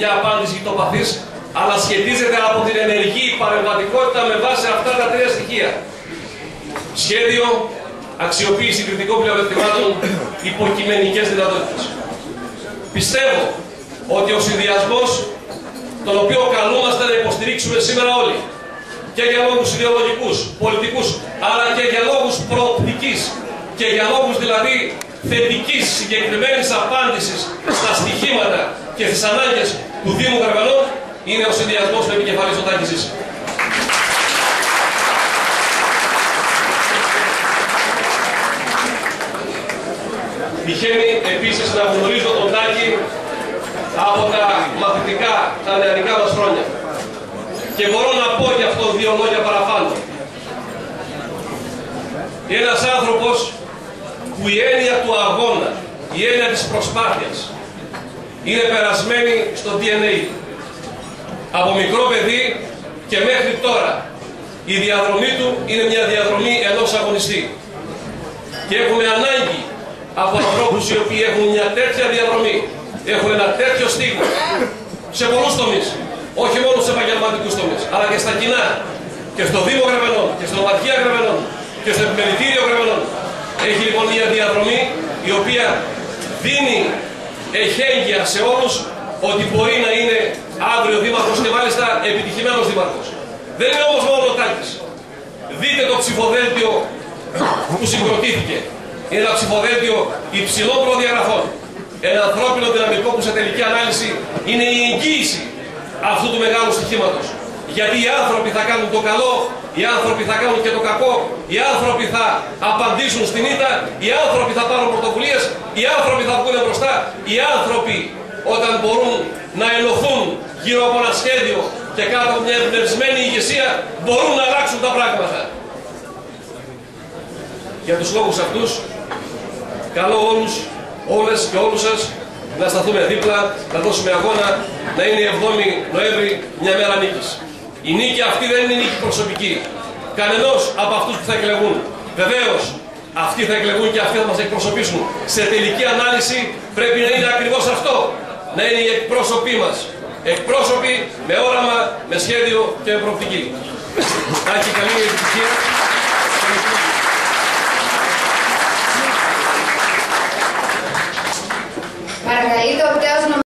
μια απάντηση γειτοπαθής, αλλά σχετίζεται από την ενεργή παρεμβατικότητα με βάση αυτά τα τρία στοιχεία. Σχέδιο, αξιοποίηση κριτικών πλεονεκτημάτων, υποκειμενικές δυνατότητες. Πιστεύω ότι ο συνδυασμός, τον οποίο καλούμαστε να υποστηρίξουμε σήμερα όλοι, και για λόγους ιδεολογικούς, πολιτικούς, αλλά και για λόγους προοπτικής και για λόγους δηλαδή θετικής συγκεκριμένης απάντησης στα στοιχήματα και στις ανάγκες του Δήμου Γρεβενών, είναι ο συνδυασμός με επικεφαλής ο Τάκης Ζήση. Τυχαίνει επίσης να γνωρίζω τον Τάκη από τα μαθητικά, τα νεανικά μας χρόνια. Και μπορώ να πω γι' αυτό δύο λόγια παραπάνω. Ένας άνθρωπος που η έννοια του αγώνα, η έννοια της προσπάθειας είναι περασμένη στο DNA. Από μικρό παιδί και μέχρι τώρα η διαδρομή του είναι μια διαδρομή ενός αγωνιστή. Και έχουμε ανάγκη από ανθρώπους οι οποίοι έχουν μια τέτοια διαδρομή, έχουν ένα τέτοιο στίγμα σε πολλούς τομείς. Όχι μόνο στους επαγγελματικούς τομείς, αλλά και στα κοινά, και στο Δήμο Γρεβενών, και στην Ομαρχία Γρεβενών, και στο Επιμελητήριο Γρεβενών. Έχει λοιπόν μια διαδρομή η οποία δίνει εχέγγυα σε όλους ότι μπορεί να είναι αύριο δήμαρχος και μάλιστα επιτυχημένος δήμαρχος. Δεν είναι όμως μόνο ο Τάκης. Δείτε το ψηφοδέλτιο που συγκροτήθηκε. Είναι ένα ψηφοδέλτιο υψηλών προδιαγραφών. Ένα ανθρώπινο δυναμικό που σε τελική ανάλυση είναι η εγγύηση αυτού του μεγάλου στοιχήματος. Γιατί οι άνθρωποι θα κάνουν το καλό, οι άνθρωποι θα κάνουν και το κακό, οι άνθρωποι θα απαντήσουν στην ήττα, οι άνθρωποι θα πάρουν πρωτοβουλίες, οι άνθρωποι θα βγουν μπροστά, οι άνθρωποι όταν μπορούν να ενωθούν γύρω από ένα σχέδιο και κάτω από μια εμπνευσμένη ηγεσία μπορούν να αλλάξουν τα πράγματα. Για τους λόγους αυτούς, καλώ όλους, όλες και όλους σας να σταθούμε δίπλα, να δώσουμε αγώνα, να είναι η 7η Νοέμβρη μια μέρα νίκης. Η νίκη αυτή δεν είναι νίκη προσωπική. Κανενός από αυτούς που θα εκλεγούν. Βεβαίως, αυτοί θα εκλεγούν και αυτοί θα μας εκπροσωπήσουν. Σε τελική ανάλυση πρέπει να είναι ακριβώς αυτό. Να είναι οι εκπρόσωποι μας. Εκπρόσωποι με όραμα, με σχέδιο και με προοπτική. Τάκη, καλή επιτυχία. Παρακαλείται ο